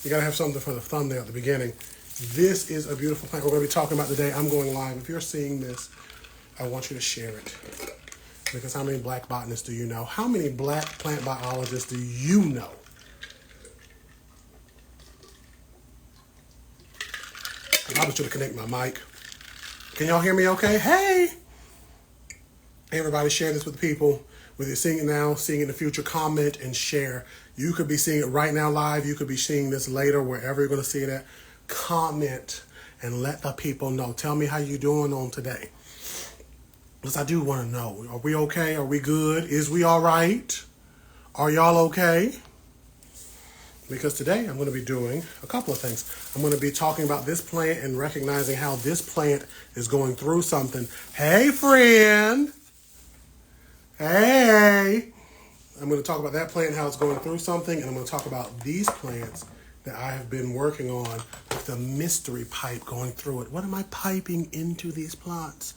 You gotta have something for the thumbnail at the beginning. This is a beautiful plant we're gonna be talking about today. I'm going live. If you're seeing this, I want you to share it. Because how many black botanists do you know? How many black plant biologists do you know? I probably should have connected my mic. Can y'all hear me okay? Hey! Hey everybody, share this with people. Whether you're seeing it now, seeing it in the future, comment and share. You could be seeing it right now live. You could be seeing this later, wherever you're going to see it at. Comment and let the people know. Tell me how you doing on today. Because I do want to know. Are we okay? Are we good? Is we all right? Are y'all okay? Because today I'm going to be doing a couple of things. I'm going to be talking about this plant and recognizing how this plant is going through something. Hey, friend. Hey. I'm going to talk about that plant and how it's going through something. And I'm going to talk about these plants that I have been working on with the mystery pipe going through it. What am I piping into these plants?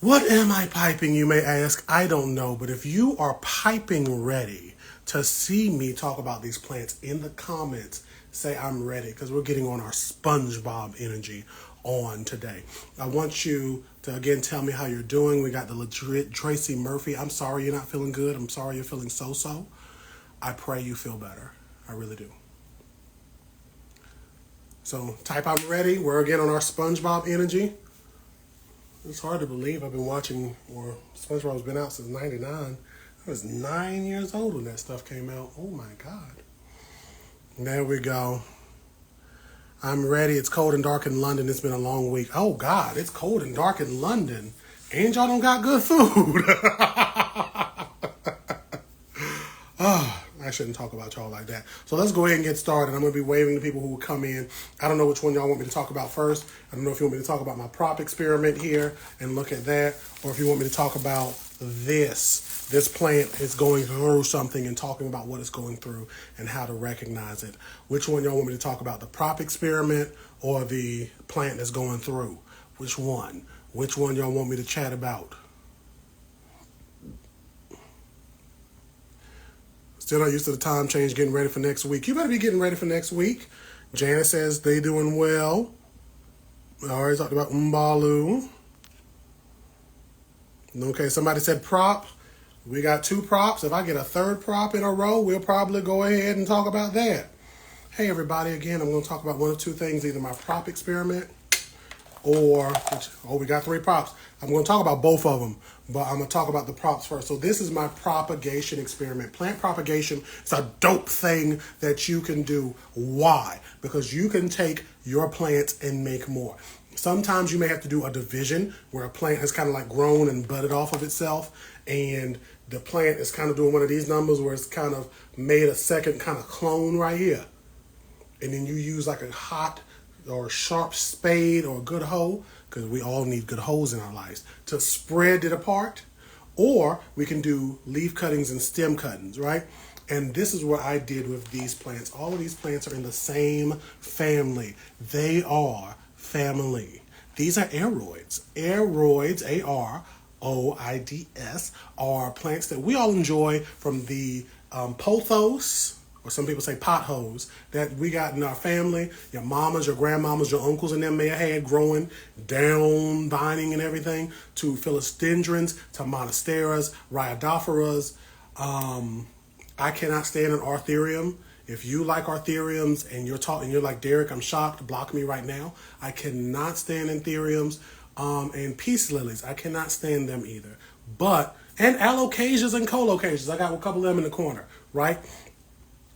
What am I piping, you may ask? I don't know. But if you are piping ready to see me talk about these plants in the comments, say I'm ready, because we're getting on our SpongeBob energy on today. I want you to, again, tell me how you're doing. We got the legit Tracy Murphy. I'm sorry you're not feeling good. I'm sorry you're feeling so-so. I pray you feel better. I really do. So type I'm ready. We're again on our SpongeBob energy. It's hard to believe I've been watching, or SpongeBob's been out since '99. I was 9 years old when that stuff came out. Oh my God. There we go. I'm ready. It's cold and dark in London. It's been a long week. Oh God, it's cold and dark in London. And y'all don't got good food. I shouldn't talk about y'all like that. So let's go ahead and get started. I'm going to be waving to people who will come in. I don't know which one y'all want me to talk about first. I don't know if you want me to talk about my prop experiment here and look at that, or if you want me to talk about this. This plant is going through something and talking about what it's going through and how to recognize it. Which one y'all want me to talk about? The prop experiment or the plant that's going through? Which one? Which one y'all want me to chat about? Still not used to the time change, getting ready for next week. You better be getting ready for next week. Janice says they doing well. I already talked about Mbalu. Okay, somebody said prop. We got 2 props. If I get a 3rd prop in a row, we'll probably go ahead and talk about that. Hey, everybody. Again, I'm going to talk about one of 2 things, either my prop experiment or, we got 3 props. I'm going to talk about both of them, but I'm going to talk about the props first. So this is my propagation experiment. Plant propagation is a dope thing that you can do. Why? Because you can take your plants and make more. Sometimes you may have to do a division where a plant has kind of like grown and budded off of itself, and the plant is kind of doing one of these numbers where it's kind of made a second kind of clone right here. And then you use like a hot or a sharp spade or a good hoe, because we all need good hoes in our lives, to spread it apart. Or we can do leaf cuttings and stem cuttings, right? And this is what I did with these plants. All of these plants are in the same family. They are family. These are aroids. Aroids, A-R-O-I-D-S, are plants that we all enjoy from the pothos, or some people say potholes, that we got in our family. Your mamas, your grandmamas, your uncles and them may have had growing down, vining and everything, to philodendrons, to monasteras, rhydophoras. I cannot stand an arthurium. If you like arthuriums and you're like, Derek, I'm shocked, block me right now. I cannot stand anthuriums and peace lilies. I cannot stand them either. And alocasias and colocasias. I got a couple of them in the corner, right?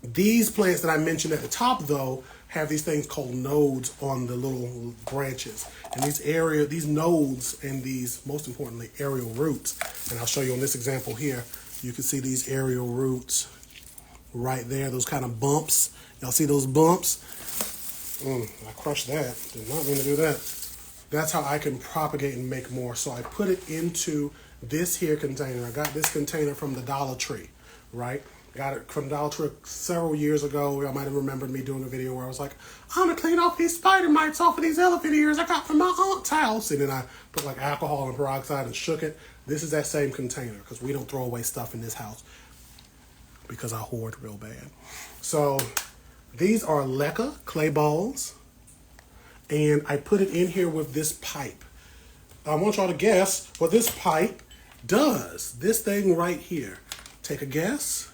These plants that I mentioned at the top, though, have these things called nodes on the little branches. And these nodes and these, most importantly, aerial roots. And I'll show you on this example here. You can see these aerial roots right there, those kind of bumps. Y'all see those bumps? I crushed that. Did not mean to do that. That's how I can propagate and make more. So I put it into this here container. I got this container from the Dollar Tree, right? Got it from Dollar Tree several years ago. Y'all might have remembered me doing a video where I was like, I'm going to clean off these spider mites off of these elephant ears I got from my aunt's house. And then I put like alcohol and peroxide and shook it. This is that same container, because we don't throw away stuff in this house because I hoard real bad. So These are leca clay balls, and I put it in here with this pipe. I want y'all to guess what this pipe does. This thing right here. Take a guess,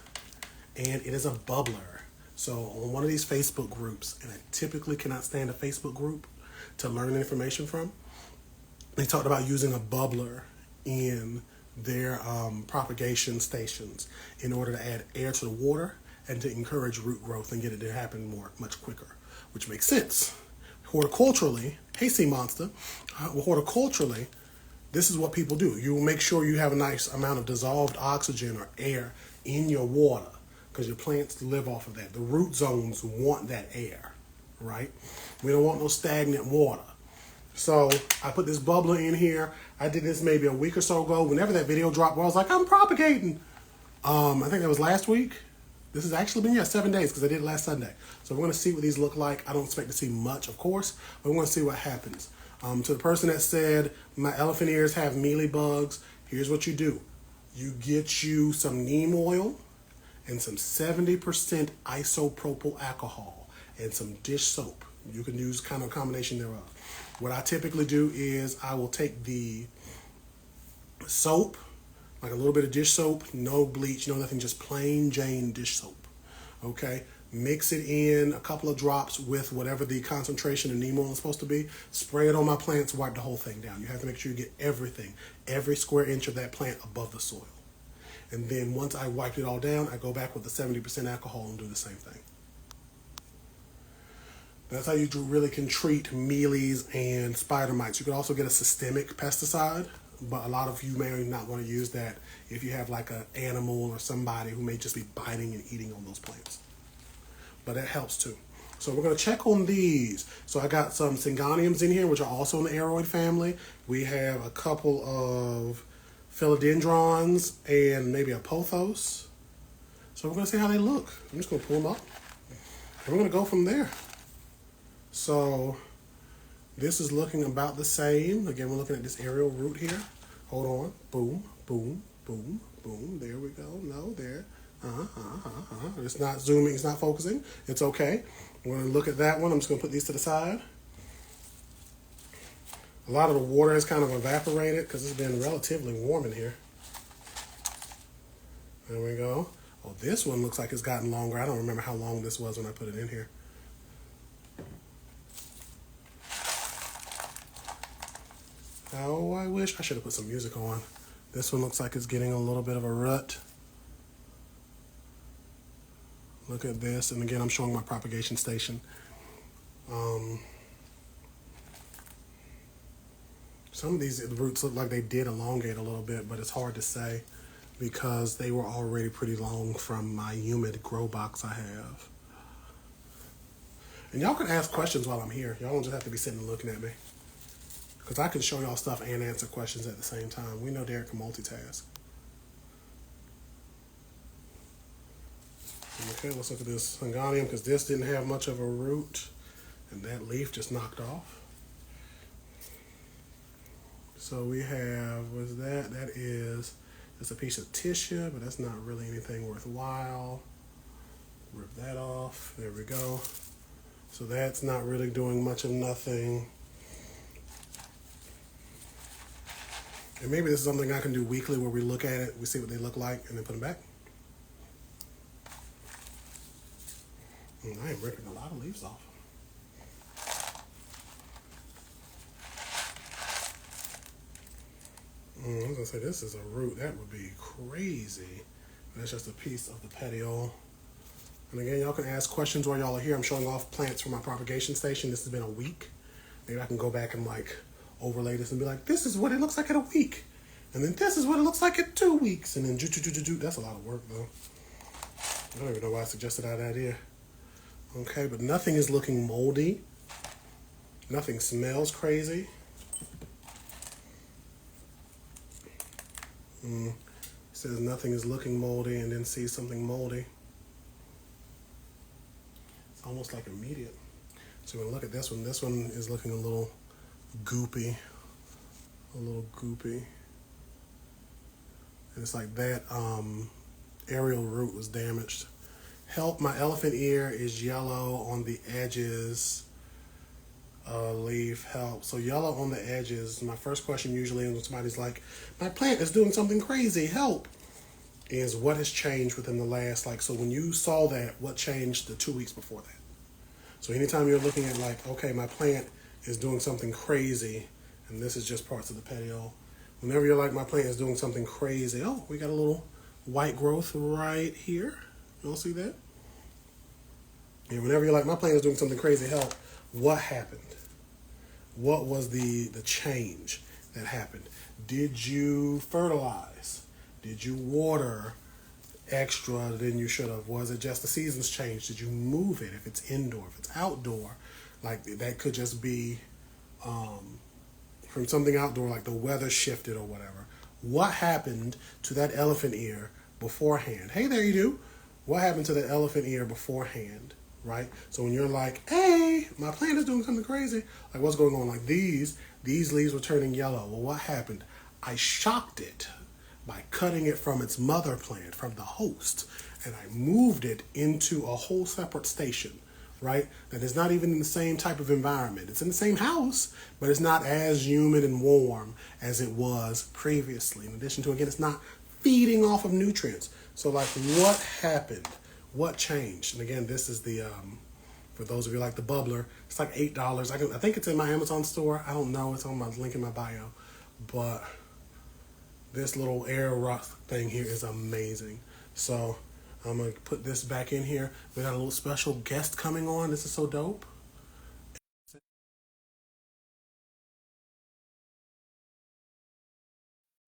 and it is a bubbler. So on one of these Facebook groups, and I typically cannot stand a Facebook group to learn information from, they talked about using a bubbler in their propagation stations in order to add air to the water and to encourage root growth and get it to happen much quicker, which makes sense. Horticulturally, hey sea monster, horticulturally, this is what people do. You will make sure you have a nice amount of dissolved oxygen or air in your water because your plants live off of that. The root zones want that air, right? We don't want no stagnant water. So I put this bubbler in here. I did this maybe a week or so ago. Whenever that video dropped, where I was like, I'm propagating. I think that was last week. This has actually been, 7 days because I did it last Sunday. So we're going to see what these look like. I don't expect to see much, of course, but we're going to see what happens. To the person that said, my elephant ears have mealy bugs, here's what you do. You get you some neem oil and some 70% isopropyl alcohol and some dish soap. You can use kind of a combination thereof. What I typically do is I will take the soap, like a little bit of dish soap, no bleach, no nothing, just plain Jane dish soap. Okay, mix it in a couple of drops with whatever the concentration of neem oil is supposed to be. Spray it on my plants, wipe the whole thing down. You have to make sure you get everything, every square inch of that plant above the soil. And then once I wiped it all down, I go back with the 70% alcohol and do the same thing. That's how you really can treat mealies and spider mites. You could also get a systemic pesticide, but a lot of you may not want to use that if you have like an animal or somebody who may just be biting and eating on those plants. But that helps too. So we're going to check on these. So I got some Syngoniums in here, which are also in the aroid family. We have a couple of philodendrons and maybe a pothos. So we're going to see how they look. I'm just going to pull them up. And we're going to go from there. So this is looking about the same. Again, we're looking at this aerial root here. Hold on. Boom, boom, boom, boom. There we go. No, there. It's not zooming. It's not focusing. It's okay. We're going to look at that one. I'm just going to put these to the side. A lot of the water has kind of evaporated because it's been relatively warm in here. There we go. Oh, this one looks like it's gotten longer. I don't remember how long this was when I put it in here. Oh, I wish I should have put some music on. This one looks like it's getting a little bit of a rut. Look at this. And again, I'm showing my propagation station. Some of these roots look like they did elongate a little bit, but it's hard to say because they were already pretty long from my humid grow box I have. And y'all can ask questions while I'm here. Y'all don't just have to be sitting and looking at me. Because I can show y'all stuff and answer questions at the same time. We know Derek can multitask. Okay, let's look at this Syngonium because this didn't have much of a root. And that leaf just knocked off. So we have, what's that? That is just a piece of tissue, but that's not really anything worthwhile. Rip that off. There we go. So that's not really doing much of nothing. And maybe this is something I can do weekly where we look at it, we see what they look like, and then put them back. And I am ripping a lot of leaves off. I was gonna say this is a root. That would be crazy. That's just a piece of the petiole. And again, y'all can ask questions while y'all are here. I'm showing off plants from my propagation station. This has been a week. Maybe I can go back and like overlay this and be like, this is what it looks like in a week. And then this is what it looks like in 2 weeks. And then that's a lot of work though. I don't even know why I suggested that idea. Okay, but nothing is looking moldy. Nothing smells crazy. It says nothing is looking moldy and then sees something moldy. It's almost like immediate. So we're gonna look at this one. This one is looking a little goopy. And it's like that aerial root was damaged. Help, my elephant ear is yellow on the edges. Leaf, help. So yellow on the edges. My first question usually when somebody's like, my plant is doing something crazy, help, is what has changed within the last, like, so when you saw that, what changed the 2 weeks before that? So anytime you're looking at like, okay, my plant is doing something crazy, and this is just parts of the petiole. Whenever you're like, my plant is doing something crazy, oh, we got a little white growth right here. You don't see that? And whenever you're like, my plant is doing something crazy, help, what happened? What was the change that happened? Did you fertilize? Did you water extra than you should have? Was it just the seasons changed? Did you move it? If it's indoor, if it's outdoor, like that could just be from something outdoor, like the weather shifted or whatever. What happened to that elephant ear beforehand? Hey, there you do. What happened to the elephant ear beforehand? Right? So when you're like, hey, my plant is doing something crazy, like what's going on? Like these leaves were turning yellow. Well, what happened? I shocked it by cutting it from its mother plant, from the host, and I moved it into a whole separate station, right? That is not even in the same type of environment. It's in the same house, but it's not as humid and warm as it was previously. In addition to, again, it's not feeding off of nutrients. So like what happened? What changed? And again, this is the, for those of you like the bubbler, it's like $8. I think it's in my Amazon store. I don't know. It's on my link in my bio. But this little air rock thing here is amazing. So I'm going to put this back in here. We got a little special guest coming on. This is so dope.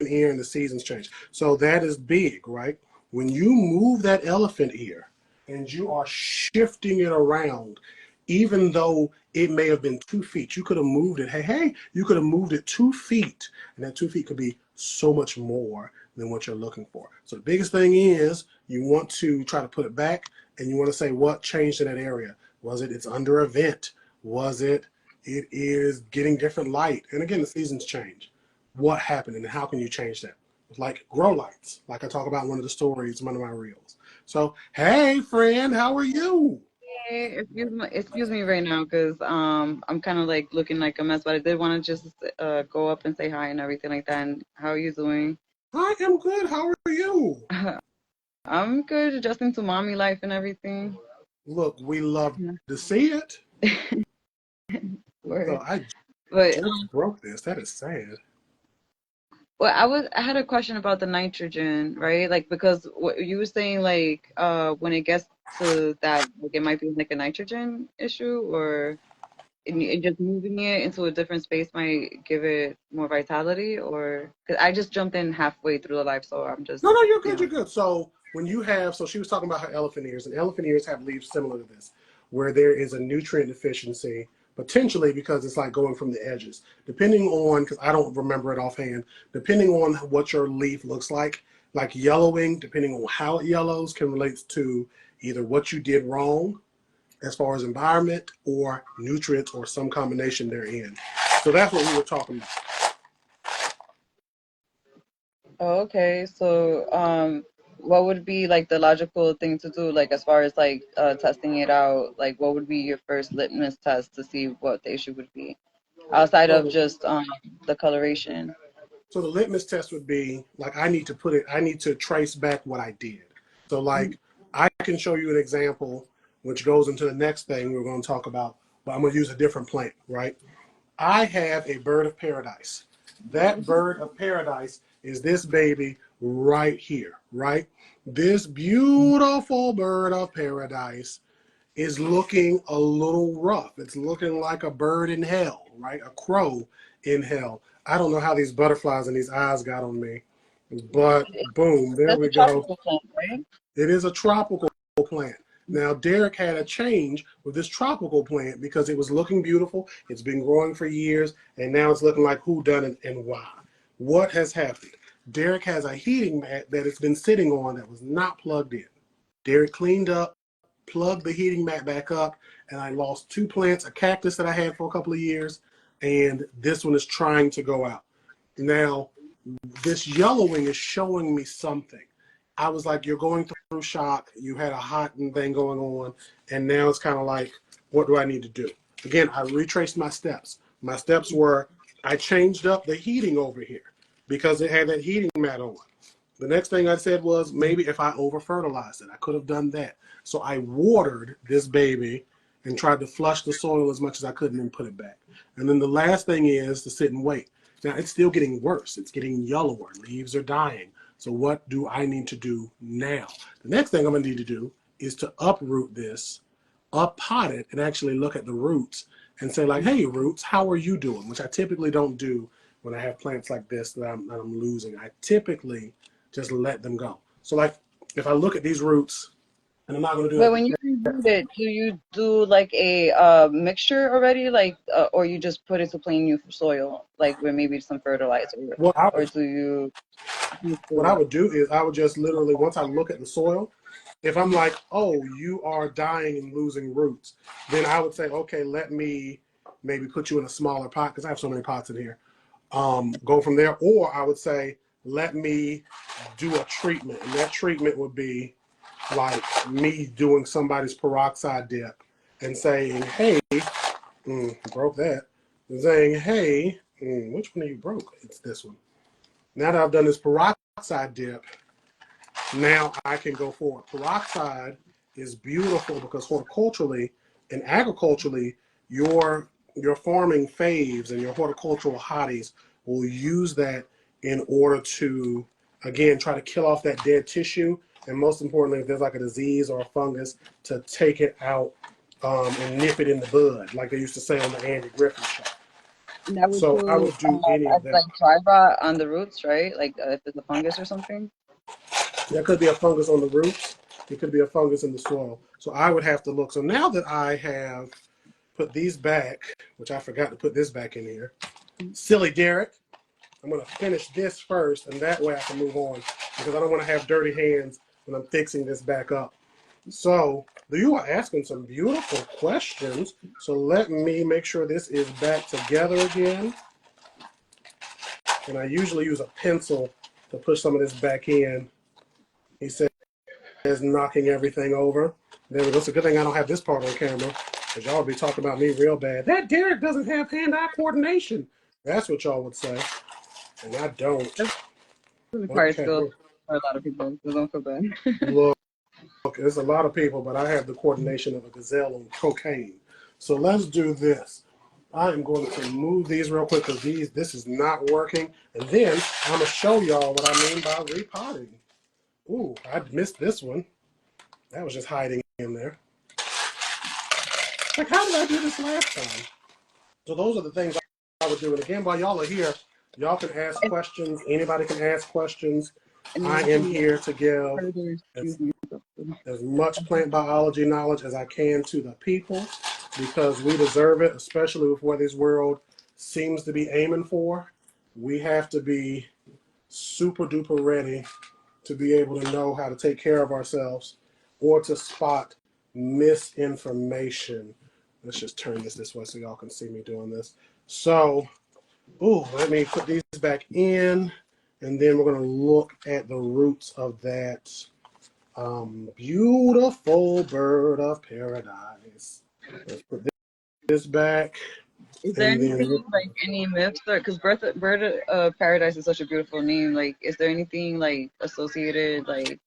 Ear and the seasons change. So that is big, right? When you move that elephant ear and you are shifting it around, even though it may have been 2 feet, you could have moved it. Hey, you could have moved it 2 feet, and that 2 feet could be so much more than what you're looking for. So the biggest thing is you want to try to put it back, and you want to say what changed in that area. Was it it's under a vent? Was it is getting different light? And again, the seasons change. What happened and how can you change that? Like grow lights, like I talk about in one of the stories, one of my reels. So, hey friend, how are you? Hey, excuse me right now, cause I'm kind of like looking like a mess, but I did want to just go up and say hi and everything like that. And how are you doing? I am good. How are you? I'm good, adjusting to mommy life and everything. Look, we love Yeah. to see it. So Word. I But just broke this. That is sad. well, I had a question about the nitrogen, right? Like because what you were saying, like when it gets to that, like it might be like a nitrogen issue, or and just moving it into a different space might give it more vitality, or because I just jumped in halfway through the life, so I'm just, No, you're you good. You're know. good. So when you have, so she was talking about her elephant ears, and elephant ears have leaves similar to this, where there is a nutrient deficiency, potentially because it's like going from the edges, depending on, because I don't remember it offhand, depending on what your leaf looks like yellowing, depending on how it yellows, can relate to either what you did wrong as far as environment or nutrients or some combination therein. So that's what we were talking about. Oh, okay, so what would be like the logical thing to do, like as far as like testing it out? Like, what would be your first litmus test to see what the issue would be, outside of So just the coloration? So the litmus test would be like I need to trace back what I did. So like I can show you an example which goes into the next thing we're going to talk about, but I'm going to use a different plant, right? I have a bird of paradise. That bird of paradise is this baby right here, right? This beautiful bird of paradise is looking a little rough. It's looking like a bird in hell, right? A crow in hell. I don't know how these butterflies and these eyes got on me, but boom, there That's we a go. tropical plant, right? It is a tropical plant. Now, Derek had a change with this tropical plant because it was looking beautiful. It's been growing for years, and now it's looking like who done it and why. What has happened? Derek has a heating mat that it's been sitting on that was not plugged in. Derek cleaned up, plugged the heating mat back up, and I lost two plants, a cactus that I had for a couple of years, and this one is trying to go out. Now, this yellowing is showing me something. I was like, you're going through shock. You had a hot thing going on, and now it's kind of like, what do I need to do? Again, I retraced my steps. My steps were I changed up the heating over here because it had that heating mat on. The next thing I said was maybe if I over fertilized it, I could have done that. So I watered this baby and tried to flush the soil as much as I could and then put it back. And then the last thing is to sit and wait. Now it's still getting worse. It's getting yellower. Leaves are dying. So what do I need to do now? The next thing I'm going to need to do is to uproot this, up pot it, and actually look at the roots and say like, hey, roots, how are you doing? Which I typically don't do when I have plants like this that I'm losing. I typically just let them go. So like if I look at these roots, and I'm not going to do But it. when you reroot it, do you do like a mixture already, like, or you just put it to plain new soil, like with maybe some fertilizer, What I or would do you? what I would do is I would just literally once I look at the soil, if I'm like, oh, you are dying and losing roots, then I would say, okay, let me maybe put you in a smaller pot because I have so many pots in here. Go from there, or I would say, let me do a treatment, and that treatment would be like me doing somebody's peroxide dip and saying, hey, broke that, and saying, hey, which one of you broke? It's this one. Now that I've done this peroxide dip, now I can go forward. Peroxide is beautiful because horticulturally and agriculturally, your farming faves and your horticultural hotties will use that in order to, again, try to kill off that dead tissue. And most importantly, if there's like a disease or a fungus, to take it out and nip it in the bud, like they used to say on the Andy Griffith show. That would So I do would do any of as that. like dry rot on the roots, right? Like if it's a fungus or something. There could be a fungus on the roots. It could be a fungus in the soil. So I would have to look. So now that I have put these back, which I forgot to put this back in here, silly Derek, I'm going to finish this first, and that way I can move on because I don't want to have dirty hands when I'm fixing this back up. So you are asking some beautiful questions. So let me make sure this is back together again. And I usually use a pencil to push some of this back in. He said, is knocking everything over. There we go. It's a good thing I don't have this part on camera because y'all would be talking about me real bad. That Derek doesn't have hand-eye coordination. That's what y'all would say. And I don't. That's requires Okay. skill for a lot of people, so don't feel bad. Look, there's a lot of people, but I have the coordination of a gazelle on cocaine. So let's do this. I am going to move these real quick because this is not working. And then I'm going to show y'all what I mean by repotting. Ooh, I missed this one. That was just hiding in there. Like, how did I do this last time? So those are the things I would do. And again, while y'all are here, y'all can ask questions. Anybody can ask questions. I am here to give as much plant biology knowledge as I can to the people because we deserve it, especially with where this world seems to be aiming for. We have to be super duper ready to be able to know how to take care of ourselves or to spot misinformation. Let's just turn this way so y'all can see me doing this. So, let me put these back in, and then we're going to look at the roots of that beautiful bird of paradise. Let's put this back, Is there and anything then like any myths or because bird of paradise is such a beautiful name? Like, is there anything like associated like?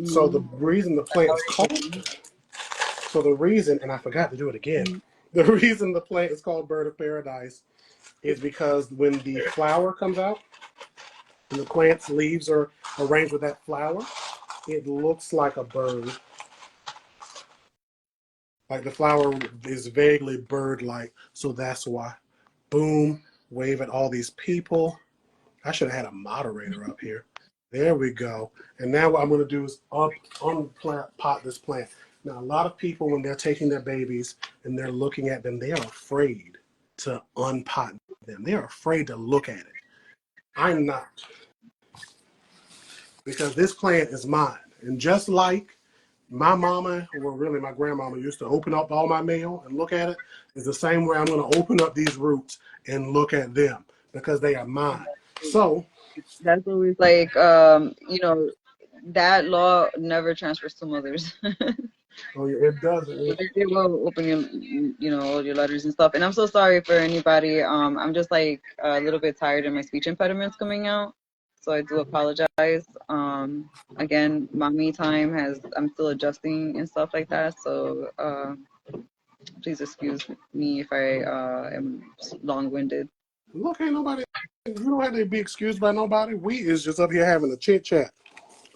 so the Mm, reason the plant is called, so the reason, and I forgot to do it again, the reason the plant is called bird of paradise is because when the flower comes out and the plant's leaves are arranged with that flower, it looks like a bird. Like the flower is vaguely bird-like, so that's why. Boom, wave at all these people. I should have had a moderator up here. There we go. And now what I'm going to do is unpot this plant. Now, a lot of people, when they're taking their babies and they're looking at them, they are afraid to unpot them. They're afraid to look at it. I'm not. Because this plant is mine. And just like my mama, or really my grandmama, used to open up all my mail and look at it, is the same way I'm going to open up these roots and look at them because they are mine. So That's always like, that law never transfers to mothers. Oh, yeah, it doesn't. They will open your, all your letters and stuff. And I'm so sorry for anybody. I'm just like a little bit tired of my speech impediments coming out. So I do apologize. Again, mommy time I'm still adjusting and stuff like that. So, please excuse me if I am long-winded. Look, ain't nobody. You don't have to be excused by nobody. We is just up here having a chit chat.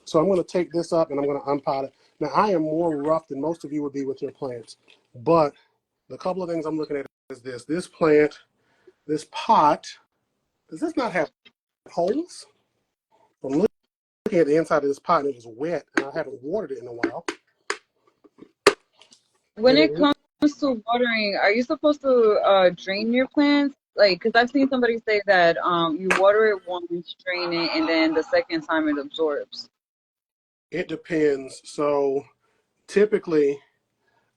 So I'm going to take this up and I'm going to unpot it. Now, I am more rough than most of you would be with your plants, but the couple of things I'm looking at is this. This plant, this pot, does this not have holes? I'm looking at the inside of this pot and it is wet and I haven't watered it in a while. When And it comes to watering, are you supposed to drain your plants? Like, because I've seen somebody say that you water it once, drain it, and then the second time it absorbs. it depends. So typically,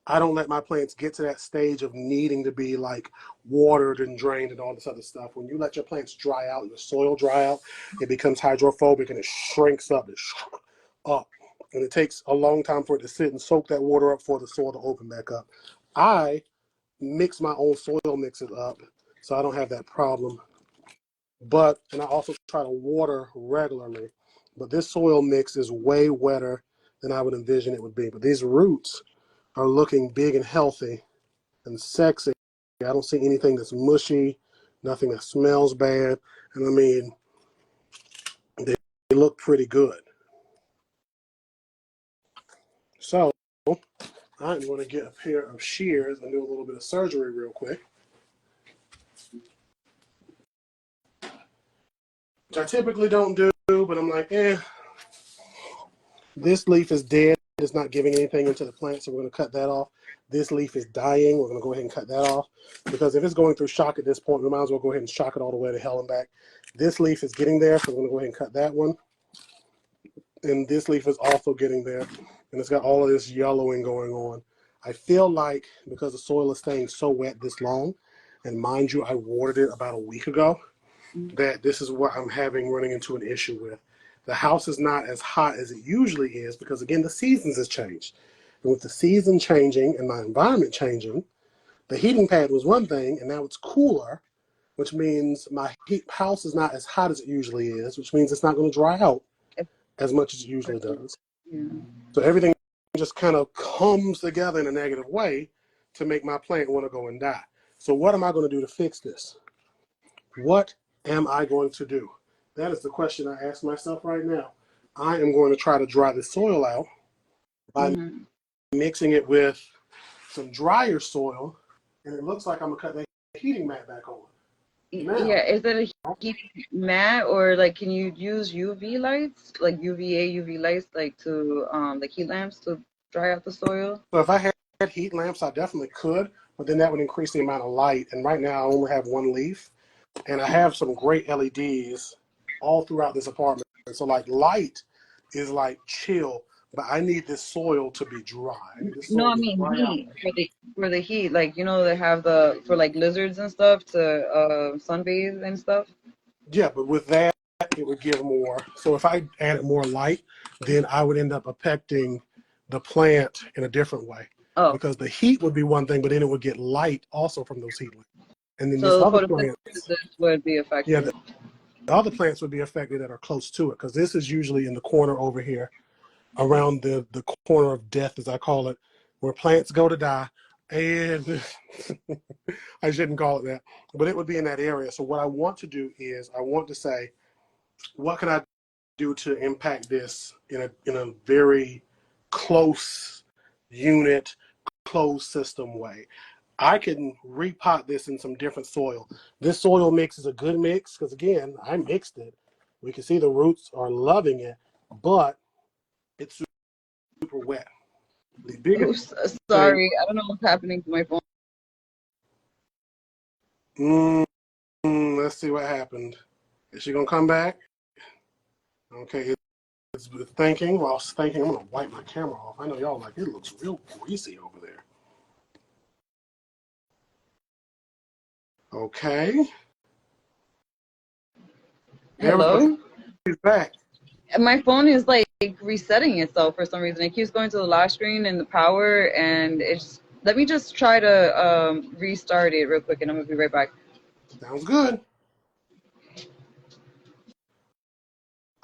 I don't let my plants get to that stage of needing to be like watered and drained and all this other stuff. When you let your plants dry out, your soil dry out, it becomes hydrophobic and it shrinks up. Up. And it takes a long time for it to sit and soak that water up for the soil to open back up. I mix my own soil, mix it up, so I don't have that problem. And I also try to water regularly. But this soil mix is way wetter than I would envision it would be. But these roots are looking big and healthy and sexy. I don't see anything that's mushy, nothing that smells bad. And I mean, they look pretty good. So I'm going to get a pair of shears and do a little bit of surgery real quick, which I typically don't do, but I'm like, this leaf is dead. It's not giving anything into the plant, so we're going to cut that off. This leaf is dying. We're going to go ahead and cut that off because if it's going through shock at this point, we might as well go ahead and shock it all the way to hell and back. This leaf is getting there, so we're going to go ahead and cut that one. And this leaf is also getting there, and it's got all of this yellowing going on. I feel like because the soil is staying so wet this long, and mind you, I watered it about a week ago, that this is what I'm running into an issue with. The house is not as hot as it usually is because, again, the seasons has changed. And with the season changing and my environment changing, the heating pad was one thing, and now it's cooler, which means my house is not as hot as it usually is, which means it's not going to dry out as much as it usually does. Yeah. So everything just kind of comes together in a negative way to make my plant want to go and die. So what am I going to do to fix this? What am I going to do? That is the question I ask myself right now. I am going to try to dry the soil out by mixing it with some drier soil, and it looks like I'm going to cut the heating mat back on. Now, Yeah, is it a heating mat or like can you use UV lights, like UVA, UV lights, like to like heat lamps to dry out the soil? so if I had heat lamps, I definitely could, but then that would increase the amount of light. And right now I only have one leaf, and I have some great LEDs all throughout this apartment. So like light is like chill, but I need this soil to be dry. I need this No, soil I to mean dry out. heat for the heat, like they have the for like lizards and stuff to sunbathe and stuff. Yeah, but with that, it would give more. So if I added more light, then I would end up affecting the plant in a different way. Oh, Because the heat would be one thing, but then it would get light also from those heat lamps. And then these so the other plants, photosynthesis would be yeah, affected. the other plants would be affected that are close to it. Because this is usually in the corner over here, around the corner of death, as I call it, where plants go to die. And I shouldn't call it that, but it would be in that area. So what I want to do is I want to say, what can I do to impact this in a very close unit, closed system way? I can repot this in some different soil. This soil mix is a good mix because, again, I mixed it. We can see the roots are loving it, but it's super wet. The biggest Oops, thing, sorry, I don't know what's happening to my phone. let's see what happened. Is she gonna come back? Okay, it's thinking. While it's thinking, I'm gonna wipe my camera off. I know y'all like it looks real greasy over there. Okay. There we go. Hello? He's back. My phone is like resetting itself for some reason. It keeps going to the lock screen and the power, and it's. Let me just try to restart it real quick, and I'm gonna be right back. Sounds good.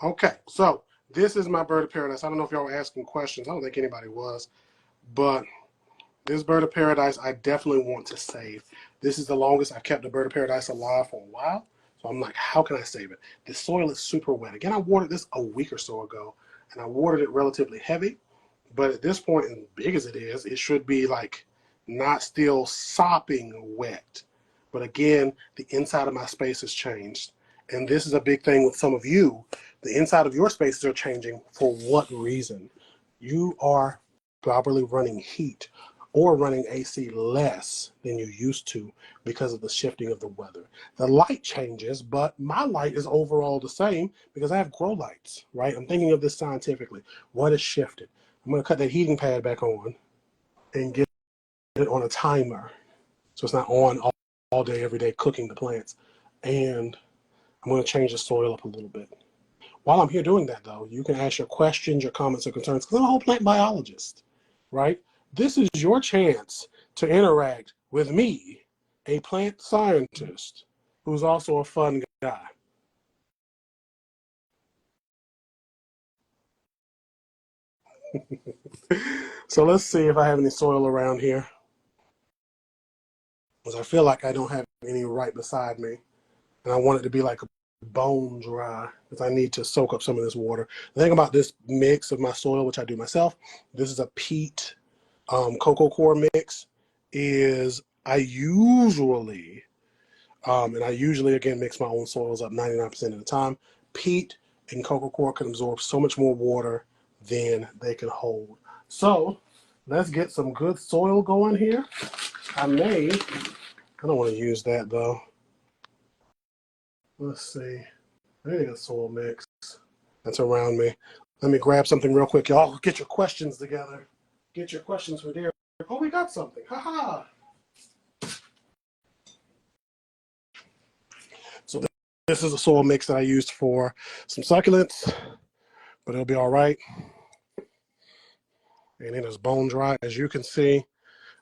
Okay, so this is my bird of paradise. I don't know if y'all were asking questions. I don't think anybody was, but this bird of paradise I definitely want to save. This is the longest I've kept a bird of paradise alive for a while. So I'm like, how can I save it? The soil is super wet. Again, I watered this a week or so ago, and I watered it relatively heavy. But at this point, as big as it is, it should be like not still sopping wet. But again, the inside of my space has changed. And this is a big thing with some of you. The inside of your spaces are changing. For what reason? You are probably running heat or running AC less than you used to because of the shifting of the weather. The light changes, but my light is overall the same because I have grow lights, right? I'm thinking of this scientifically. What has shifted? I'm going to cut that heating pad back on and get it on a timer so it's not on all day, every day, cooking the plants. And I'm going to change the soil up a little bit. While I'm here doing that, though, you can ask your questions, your comments, or concerns, because I'm a whole plant biologist, right? This is your chance to interact with me, a plant scientist who's also a fun guy. So let's see if I have any soil around here, because I feel like I don't have any right beside me. And I want it to be like bone dry because I need to soak up some of this water. The thing about this mix of my soil, which I do myself, this is a peat cocoa coir mix, is I usually, and I usually again mix my own soils up 99% of the time. Peat and cocoa coir can absorb so much more water than they can hold. So let's get some good soil going here. I don't want to use that though. Let's see. I need a soil mix that's around me. Let me grab something real quick. Y'all get your questions together. Get your questions for there. Oh, we got something. Haha. So this is a soil mix that I used for some succulents, but it'll be all right. And it is bone dry. As you can see,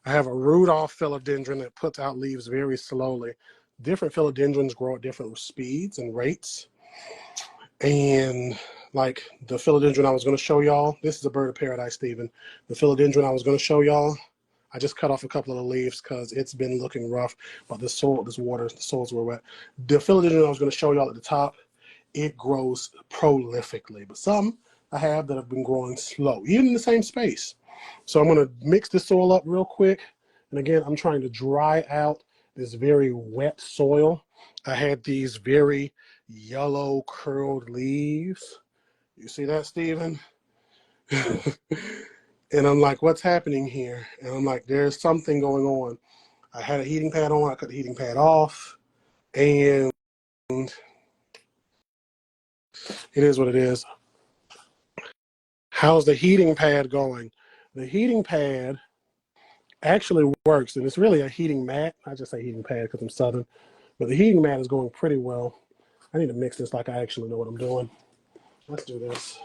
I have a Rudolph philodendron that puts out leaves very slowly. Different philodendrons grow at different speeds and rates. And like the philodendron I was going to show y'all, this is a bird of paradise, Stephen. The philodendron I was going to show y'all, I just cut off a couple of the leaves because it's been looking rough. But the soils were wet. The philodendron I was going to show y'all at the top, it grows prolifically. But some I have that have been growing slow, even in the same space. So I'm going to mix the soil up real quick. And again, I'm trying to dry out this very wet soil. I had these very yellow curled leaves. You see that, Stephen? And I'm like, what's happening here? And I'm like, there's something going on. I had a heating pad on. I cut the heating pad off. And it is what it is. How's the heating pad going? The heating pad actually works, and it's really a heating mat. I just say heating pad because I'm Southern. But the heating mat is going pretty well. I need to mix this like I actually know what I'm doing. Let's do this.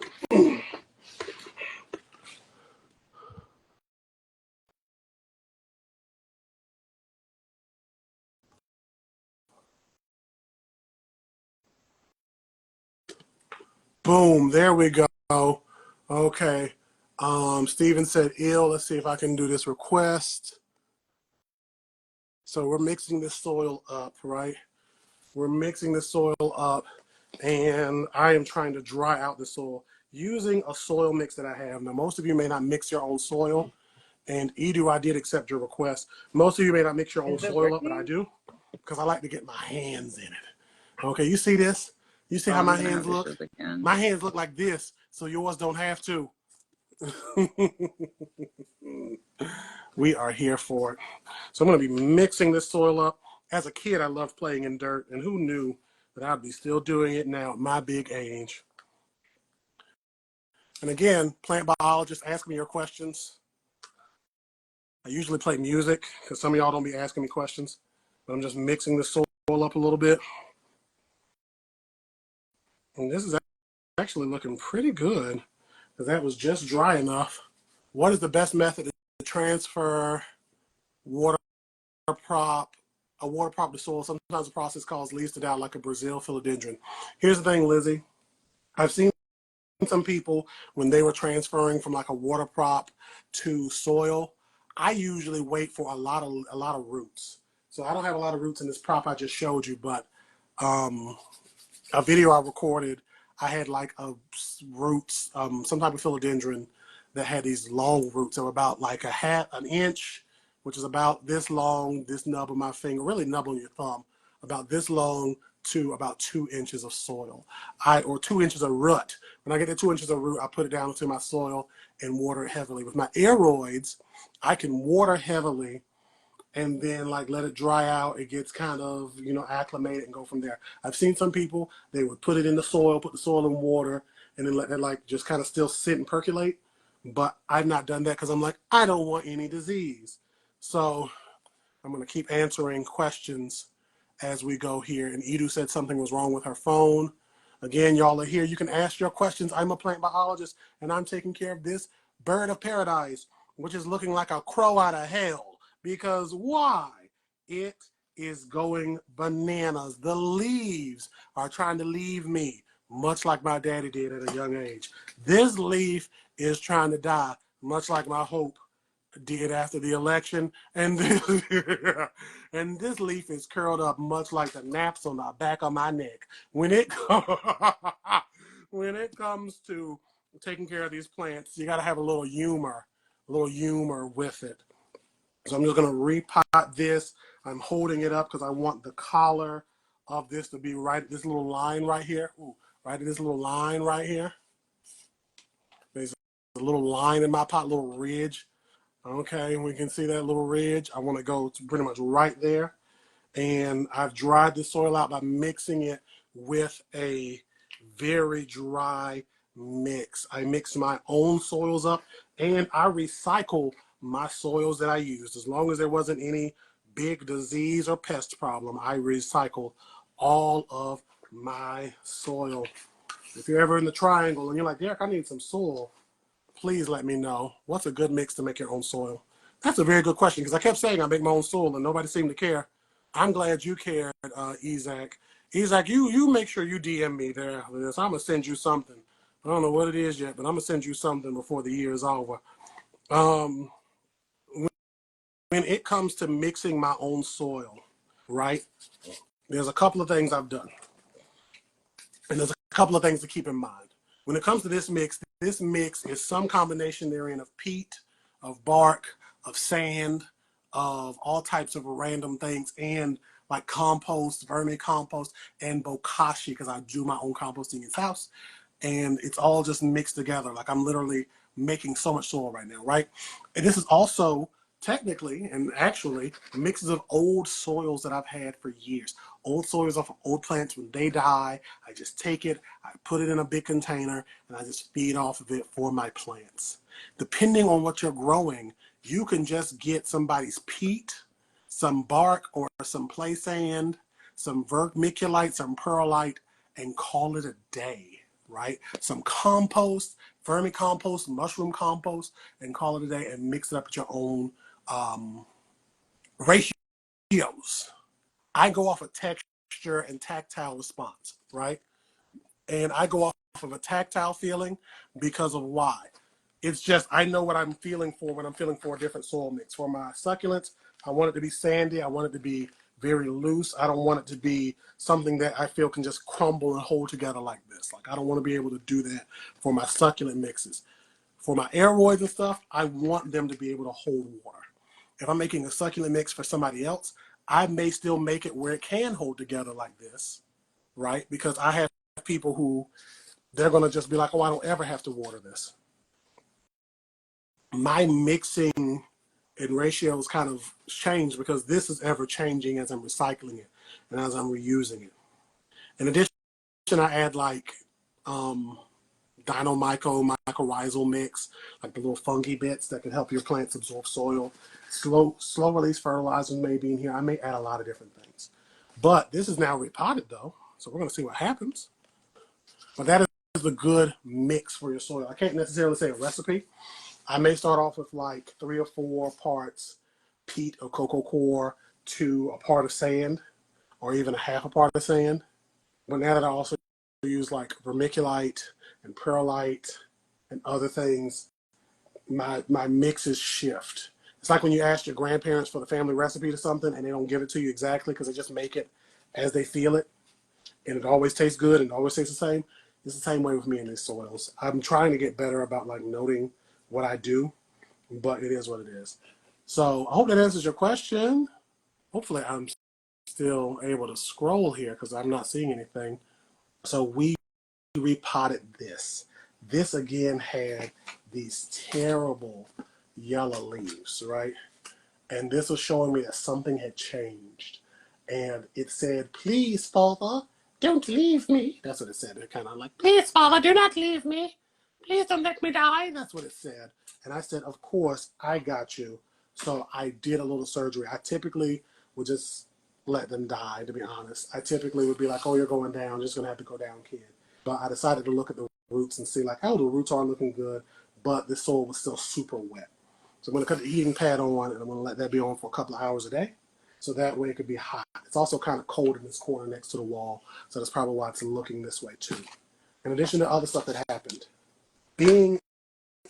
Boom, there we go. Okay. Steven said ill. Let's see if I can do this request. So we're mixing the soil up, right? We're mixing the soil up, and I am trying to dry out the soil using a soil mix that I have. Now, most of you may not mix your own soil, and Edu, I did accept your request. Most of you may not mix your own Is it soil up, but I working? do, because I like to get my hands in it. Okay, you see this? You see Oh, how I'm my gonna hands have look? issues again. My hands look like this, so yours don't have to. We are here for it. So I'm going to be mixing this soil up. As a kid, I loved playing in dirt, and who knew that I'd be still doing it now at my big age. And again, plant biologists, ask me your questions. I usually play music because some of y'all don't be asking me questions, but I'm just mixing the soil up a little bit. And this is actually looking pretty good because that was just dry enough. What is the best method to transfer water prop, a water prop to soil? Sometimes the process causes leaves to die like a Brazil philodendron. Here's the thing, Lizzie. I've seen some people when they were transferring from like a water prop to soil. I usually wait for a lot of roots. So I don't have a lot of roots in this prop I just showed you, but a video I recorded, I had like a roots, some type of philodendron that had these long roots. They were about like an inch, which is about this long, this nub of my finger, really nub on your thumb, about this long to about 2 inches of soil. Or 2 inches of root. When I get the 2 inches of root, I put it down into my soil and water it heavily. With my aeroids, I can water heavily and then like let it dry out. It gets kind of, acclimated and go from there. I've seen some people, they would put it in the soil, put the soil in water, and then let it like just kind of still sit and percolate. But I've not done that because I'm like, I don't want any disease. So I'm going to keep answering questions as we go here. And Edu said something was wrong with her phone. Again, y'all are here. You can ask your questions. I'm a plant biologist, and I'm taking care of this bird of paradise, which is looking like a crow out of hell. Because why? It is going bananas. The leaves are trying to leave me, much like my daddy did at a young age. This leaf is trying to die, much like my hope did after the election, and this, and this leaf is curled up much like the naps on the back of my neck. When it when it comes to taking care of these plants, you got to have a little humor with it. So I'm just going to repot this. I'm holding it up because I want the collar of this to be right at this little line right here. Ooh, right at this little line right here. There's a little line in my pot, little ridge. Okay, we can see that little ridge. I want to go to pretty much right there. And I've dried the soil out by mixing it with a very dry mix. I mix my own soils up and I recycle my soils that I used. As long as there wasn't any big disease or pest problem, I recycle all of my soil. If you're ever in the triangle and you're like, Derek, I need some soil, please let me know. What's a good mix to make your own soil? That's a very good question because I kept saying I make my own soil and nobody seemed to care. I'm glad you cared, Isaac. Isaac, you make sure you DM me there after this. I'm going to send you something. I don't know what it is yet, but I'm going to send you something before the year is over. Um, when it comes to mixing my own soil, right, there's a couple of things I've done. And there's a couple of things to keep in mind. When it comes to this mix is some combination therein of peat, of bark, of sand, of all types of random things, and like compost, vermicompost, and bokashi, because I do my own composting in house. And it's all just mixed together. Like I'm literally making so much soil right now, right? And this is also technically and actually mixes of old soils that I've had for years. Old soils off of old plants. When they die, I just take it, I put it in a big container, and I just feed off of it for my plants. Depending on what you're growing, you can just get somebody's peat, some bark or some play sand, some vermiculite, some perlite, and call it a day, right? Some compost, vermicompost, mushroom compost, and call it a day and mix it up with your own ratios. I go off of texture and tactile response, right? And I go off of a tactile feeling because of why. It's just, I know what I'm feeling for when I'm feeling for a different soil mix. For my succulents, I want it to be sandy. I want it to be very loose. I don't want it to be something that I feel can just crumble and hold together like this. Like I don't want to be able to do that for my succulent mixes. For my aeroids and stuff, I want them to be able to hold water. If I'm making a succulent mix for somebody else, I may still make it where it can hold together like this, right? Because I have people who they're going to just be like, oh, I don't ever have to water this. My mixing and ratios kind of change because this is ever changing as I'm recycling it and as I'm reusing it. In addition, I add like Dynomyco, mycorrhizal mix, like the little funky bits that can help your plants absorb soil. Slow release fertilizers may be in here. I may add a lot of different things. But this is now repotted though, so we're going to see what happens. But that is the good mix for your soil. I can't necessarily say a recipe. I may start off with like 3 or 4 parts peat or cocoa coir to a part of sand, or even a half a part of sand. But now that I also use like vermiculite and perlite and other things, my mixes shift. It's like when you ask your grandparents for the family recipe to something and they don't give it to you exactly because they just make it as they feel it, and it always tastes good and always tastes the same. It's the same way with me in these soils. I'm trying to get better about like noting what I do, but it is what it is. So I hope that answers your question. Hopefully I'm still able to scroll here because I'm not seeing anything. So we repotted this. This again had these terrible yellow leaves, right? And this was showing me that something had changed. And it said, "Please, Father, don't leave me." That's what it said. It kind of like, "Please, Father, do not leave me. Please don't let me die." That's what it said. And I said, "Of course, I got you." So I did a little surgery. I typically would just let them die, to be honest. I typically would be like, "Oh, you're going down. You're just going to have to go down, kid." But I decided to look at the roots and see like, oh, the roots aren't looking good, but the soil was still super wet. So I'm going to cut the heating pad on, and I'm going to let that be on for a couple of hours a day. So that way it could be hot. It's also kind of cold in this corner next to the wall. So that's probably why it's looking this way too. In addition to other stuff that happened, being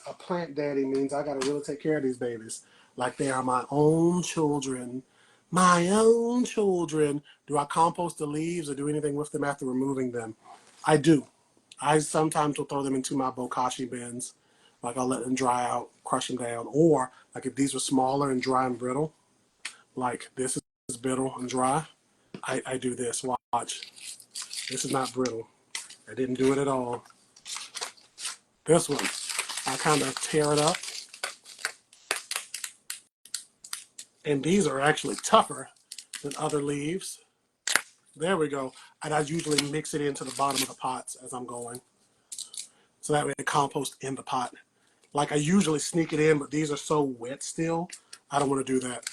a plant daddy means I got to really take care of these babies like they are my own children. My own children. Do I compost the leaves or do anything with them after removing them? I do. I sometimes will throw them into my bokashi bins. Like I'll let them dry out, crush them down. Or like if these were smaller and dry and brittle, like this is brittle and dry, I do this. Watch. This is not brittle. I didn't do it at all. This one, I kind of tear it up. And these are actually tougher than other leaves. There we go. And I usually mix it into the bottom of the pots as I'm going. So that way I compost in the pot. Like I usually sneak it in, but these are so wet still. I don't want to do that.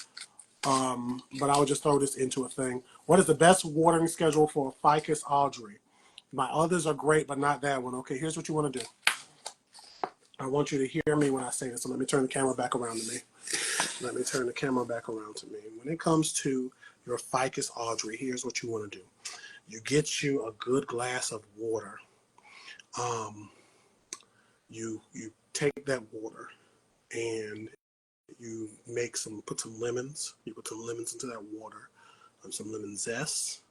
But I would just throw this into a thing. What is the best watering schedule for Ficus Audrey? My others are great, but not that one. Okay, here's what you want to do. I want you to hear me when I say this. So let me turn the camera back around to me. Let me turn the camera back around to me. When it comes to your Ficus Audrey, here's what you want to do. You get you a good glass of water. You take that water and you put some lemons. You put some lemons into that water, and some lemon zest,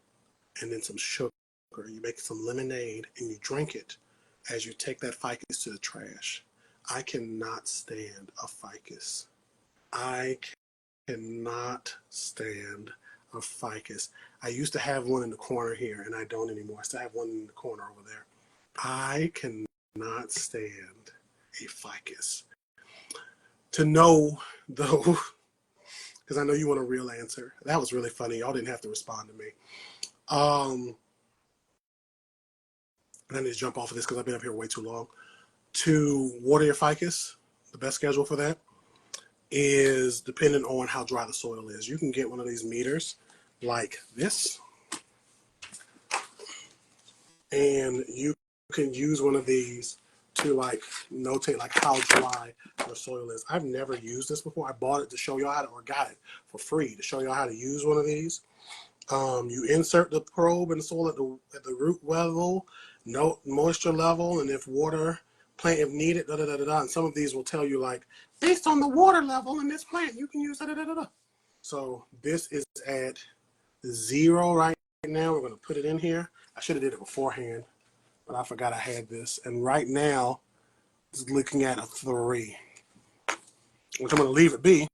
and then some sugar. You make some lemonade and you drink it as you take that ficus to the trash. I cannot stand a ficus. I cannot stand a ficus. I used to have one in the corner here, and I don't anymore. I still have one in the corner over there. I cannot stand a ficus. To know, though, because I know you want a real answer. That was really funny. Y'all didn't have to respond to me. I need to jump off of this because I've been up here way too long. To water your ficus, the best schedule for that is dependent on how dry the soil is. You can get one of these meters like this, and you can use one of these to like notate like how dry your soil is. I've never used this before. I bought it to show y'all how to, or got it for free to show y'all how to use one of these. You insert the probe in the soil at the root level, note moisture level, and if water, plant if needed, da da da da da. And some of these will tell you like, based on the water level in this plant, you can use da da da da da. So this is at 0 right now. We're going to put it in here. I should have did it beforehand, but I forgot I had this. And right now, it's looking at a 3, which I'm going to leave it be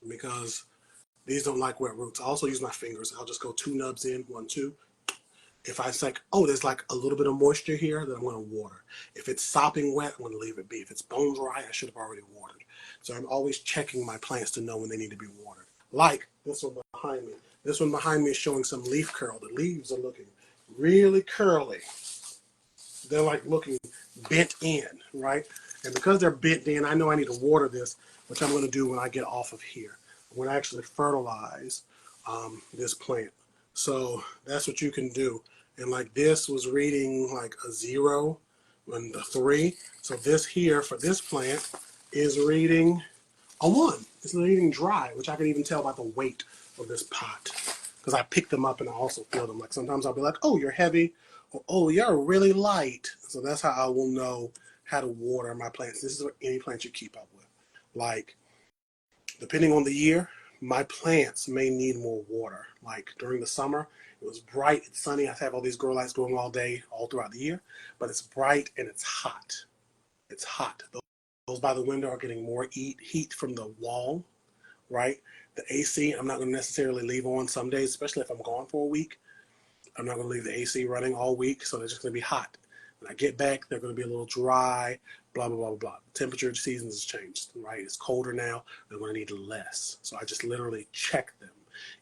because these don't like wet roots. I also use my fingers. I'll just go 2 nubs in, 1, 2. If I say, oh, there's like a little bit of moisture here, then I'm going to water. If it's sopping wet, I'm going to leave it be. If it's bone dry, I should have already watered. So I'm always checking my plants to know when they need to be watered. Like this one behind me. This one behind me is showing some leaf curl. The leaves are looking really curly. They're like looking bent in, right? And because they're bent in, I know I need to water this, which I'm going to do when I get off of here. I'm going to actually fertilize this plant. So that's what you can do. And like this was reading like a 0 and a 3. So this here for this plant is reading a 1. It's reading dry, which I can even tell by the weight of this pot. Because I pick them up and I also feel them. Like sometimes I'll be like, oh, you're heavy, or oh, you're really light. So that's how I will know how to water my plants. This is what any plant you keep up with. Like, depending on the year, my plants may need more water. Like during the summer, it was bright, it's sunny. I have all these grow lights going all day, all throughout the year, but it's bright and it's hot. It's hot. Those by the window are getting more heat from the wall, right? The AC, I'm not going to necessarily leave on some days, especially if I'm gone for a week. I'm not going to leave the AC running all week, so they're just going to be hot. When I get back, they're going to be a little dry, blah, blah, blah, blah. Temperature seasons has changed, right? It's colder now. They're going to need less. So I just literally check them.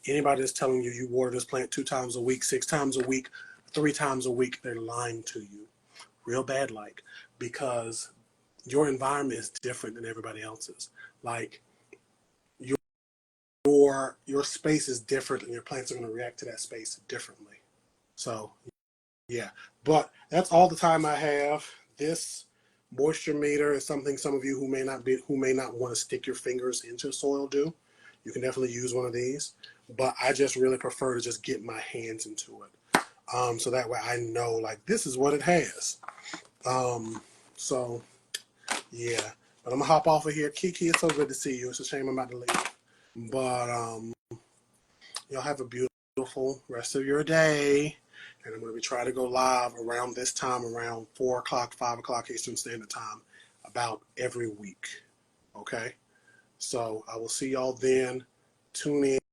Anybody that's telling you you water this plant 2 times a week, 6 times a week, 3 times a week, they're lying to you. Real bad like, because your environment is different than everybody else's. Like your space is different and your plants are going to react to that space differently. So yeah, but that's all the time I have. This moisture meter is something some of you who may not want to stick your fingers into soil do. You can definitely use one of these, but I just really prefer to just get my hands into it. So that way I know like this is what it has. So yeah, but I'm gonna hop off of here. Kiki, it's so good to see you. It's a shame I'm about to leave, but y'all have a beautiful rest of your day. And I'm going to be trying to go live around this time, around 4 o'clock, 5 o'clock Eastern Standard Time, about every week. Okay? So I will see y'all then. Tune in.